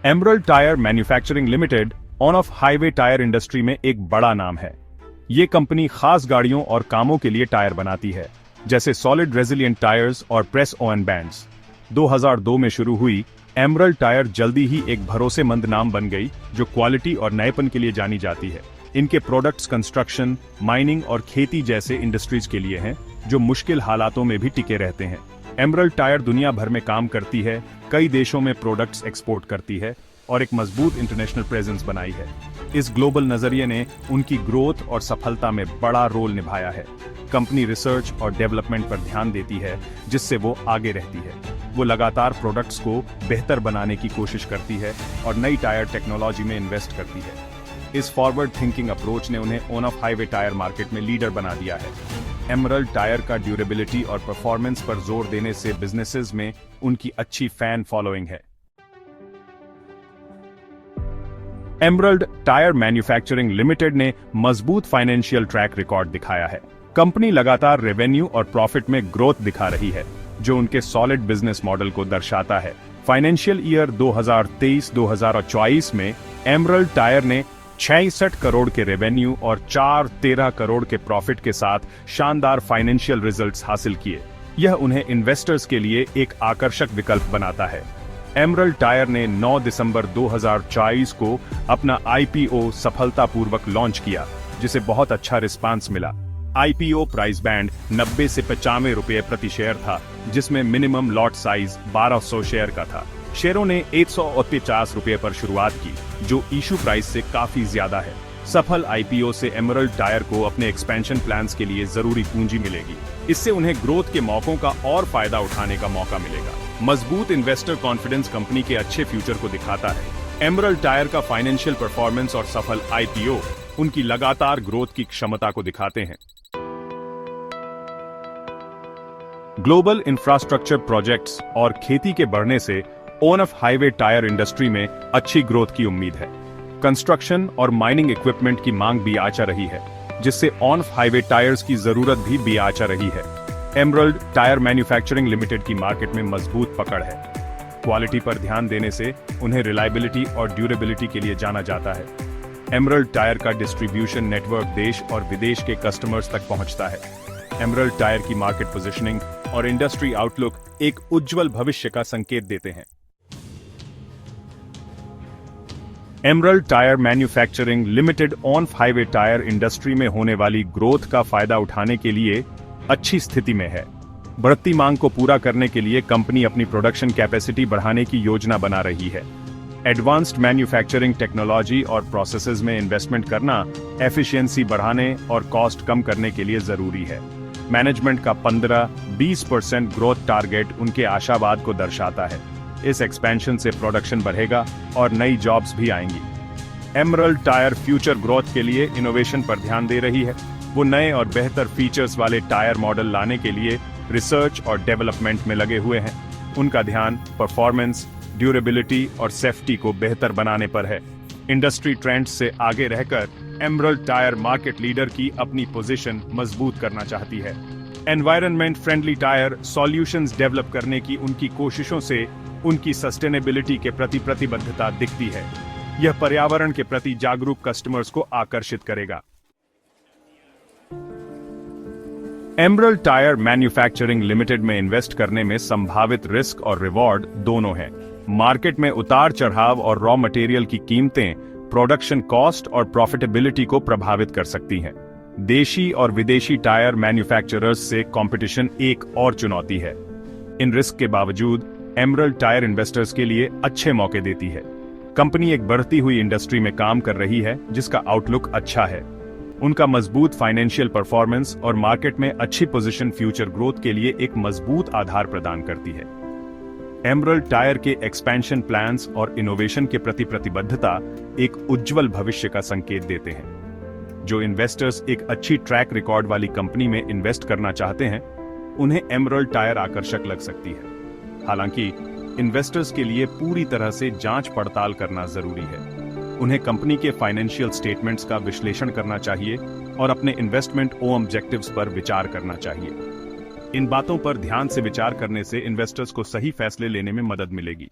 Emerald tyre manufacturing limited on off highway tyre industry में एक बड़ा नाम है। ये कंपनी खास गाड़ियों और कामों के लिए टायर बनाती है, जैसे सॉलिड रेजिलिएंट टायर्स और प्रेस ऑन बैंड्स। 2002 में शुरू हुई एमरल्ड टायर जल्दी ही एक भरोसेमंद नाम बन गई, जो क्वालिटी और नएपन के लिए जानी जाती है। इनके प्रोडक्ट्स कंस्ट्रक्शन, माइनिंग और खेती जैसे इंडस्ट्रीज के लिए हैं, जो मुश्किल हालातों में भी टिके रहते हैं। एमरल्ड टायर दुनिया भर में काम करती है, कई देशों में प्रोडक्ट्स एक्सपोर्ट करती है और एक मजबूत इंटरनेशनल प्रेजेंस बनाई है। इस ग्लोबल नजरिए ने उनकी ग्रोथ और सफलता में बड़ा रोल निभाया है। कंपनी रिसर्च और डेवलपमेंट पर ध्यान देती है, जिससे वो आगे रहती है। वो लगातार प्रोडक्ट्स को बेहतर बनाने की कोशिश करती है और नई टायर टेक्नोलॉजी में इन्वेस्ट करती है। इस फॉरवर्ड थिंकिंग अप्रोच ने उन्हें on off highway tyre market में लीडर बना दिया है। एमरल्ड टायर का ड्यूरेबिलिटी और परफॉर्मेंस पर जोर देने से बिजनेसेस में उनकी अच्छी फैन फॉलोइंग है। एमरल्ड टायर मैन्युफैक्चरिंग लिमिटेड ने मजबूत फाइनेंशियल ट्रैक रिकॉर्ड दिखाया है। कंपनी लगातार रेवेन्यू और प्रॉफिट में ग्रोथ दिखा रही है, जो उनके सॉलिड बिजनेस मॉडल को दर्शाता है। फाइनेंशियल ईयर 2023-2024 में एमरल्ड टायर ने 66 करोड़ के रेवेन्यू और 413 करोड़ के प्रॉफिट के साथ शानदार फाइनेंशियल रिजल्ट्स हासिल किए। यह उन्हें इन्वेस्टर्स के लिए एक आकर्षक विकल्प बनाता है। एमरल्ड टायर ने 9 दिसंबर 2024 को अपना आईपीओ सफलतापूर्वक लॉन्च किया, जिसे बहुत अच्छा रिस्पांस मिला। आईपीओ प्राइस बैंड 90 से 95 रुपये प्रति शेयर था, जिसमें मिनिमम लॉट साइज 1200 शेयर का था। शेयरों ने 150 रुपये पर शुरुआत की, जो इशू प्राइस से काफी ज्यादा है। सफल आईपीओ से एमरल्ड टायर को अपने एक्सपेंशन प्लान्स के लिए जरूरी पूंजी मिलेगी। इससे उन्हें ग्रोथ के मौकों का और फायदा उठाने का मौका मिलेगा। मजबूत इन्वेस्टर कॉन्फिडेंस कंपनी के अच्छे फ्यूचर को दिखाता है। एमरल्ड टायर का फाइनेंशियल परफॉर्मेंस और सफल आईपीओ उनकी लगातार ग्रोथ की क्षमता को दिखाते हैं। ग्लोबल इंफ्रास्ट्रक्चर प्रोजेक्ट्स और खेती के बढ़ने से on off highway tyre industry में अच्छी ग्रोथ की उम्मीद है। कंस्ट्रक्शन और माइनिंग इक्विपमेंट की मांग भी आचा रही है, जिससे ऑन ऑफ हाईवे टायर्स की जरूरत भी आचा रही है। एमरल्ड टायर मैन्युफैक्चरिंग लिमिटेड की मार्केट में मजबूत पकड़ है। क्वालिटी पर ध्यान देने से उन्हें रिलायबिलिटी और ड्यूरेबिलिटी के लिए जाना जाता है। एमरल्ड टायर का डिस्ट्रीब्यूशन नेटवर्क देश और विदेश के कस्टमर्स तक पहुंचता है। एमरल्ड टायर की मार्केट पोजीशनिंग और इंडस्ट्री आउटलुक एक उज्जवल भविष्य का संकेत देते हैं। Emerald tyre manufacturing limited on highway tyre industry में होने वाली ग्रोथ का फायदा उठाने के लिए अच्छी स्थिति में है। बढ़ती मांग को पूरा करने के लिए कंपनी अपनी प्रोडक्शन कैपेसिटी बढ़ाने की योजना बना रही है। एडवांस्ड मैन्युफैक्चरिंग टेक्नोलॉजी और प्रोसेसेस में इन्वेस्टमेंट करना एफिशिएंसी बढ़ाने और कॉस्ट कम करने के लिए जरूरी है। मैनेजमेंट का 15-20% ग्रोथ टारगेट उनके आशावाद को दर्शाता है। इस एक्सपेंशन से प्रोडक्शन बढ़ेगा और नई जॉब्स भी आएंगी। एमरल्ड टायर फ्यूचर ग्रोथ के लिए इनोवेशन पर ध्यान दे रही है। वो नए और बेहतर फीचर्स वाले टायर मॉडल लाने के लिए रिसर्च और डेवलपमेंट में लगे हुए हैं। उनका ध्यान परफॉर्मेंस, ड्यूरेबिलिटी और सेफ्टी को बेहतर बनाने पर है। इंडस्ट्री ट्रेंड्स से आगे रहकर एमरल्ड टायर मार्केट लीडर की अपनी पोजीशन मजबूत करना चाहती है। Environment friendly tyre solutions develop करने की उनकी कोशिशों से उनकी सस्टेनेबिलिटी के प्रति प्रतिबद्धता दिखती है। यह पर्यावरण के प्रति जागरूक कस्टमर्स को आकर्षित करेगा। एमरल्ड टायर मैन्युफैक्चरिंग लिमिटेड में इन्वेस्ट करने में संभावित रिस्क और रिवॉर्ड दोनों हैं। मार्केट में उतार चढ़ाव और रॉ मटेरियल की कीमतें प्रोडक्शन कॉस्ट और प्रॉफिटेबिलिटी को प्रभावित कर सकती हैं। देशी और विदेशी टायर मैन्युफैक्चरर्स से कंपटीशन एक और चुनौती है। इन रिस्क के बावजूद एमरल्ड टायर इन्वेस्टर्स के लिए अच्छे मौके देती है। कंपनी एक बढ़ती हुई इंडस्ट्री में काम कर रही है, जिसका आउटलुक अच्छा है। उनका मजबूत फाइनेंशियल परफॉर्मेंस और मार्केट में अच्छी पोजीशन फ्यूचर ग्रोथ के लिए एक मजबूत आधार प्रदान करती है। एमरल्ड टायर के एक्सपेंशन प्लान्स और इनोवेशन के प्रति प्रतिबद्धता एक उज्जवल भविष्य का संकेत देते हैं। जो इन्वेस्टर्स एक अच्छी ट्रैक रिकॉर्ड वाली कंपनी में इन्वेस्ट करना चाहते हैं, उन्हें एमरल्ड टायर आकर्षक लग सकती है। हालांकि इन्वेस्टर्स के लिए पूरी तरह से जांच पड़ताल करना जरूरी है। उन्हें कंपनी के फाइनेंशियल स्टेटमेंट्स का विश्लेषण करना चाहिए और अपने इन्वेस्टमेंट ऑब्जेक्टिव्स पर विचार करना चाहिए। इन बातों पर ध्यान से विचार करने से इन्वेस्टर्स को सही फैसले लेने में मदद मिलेगी।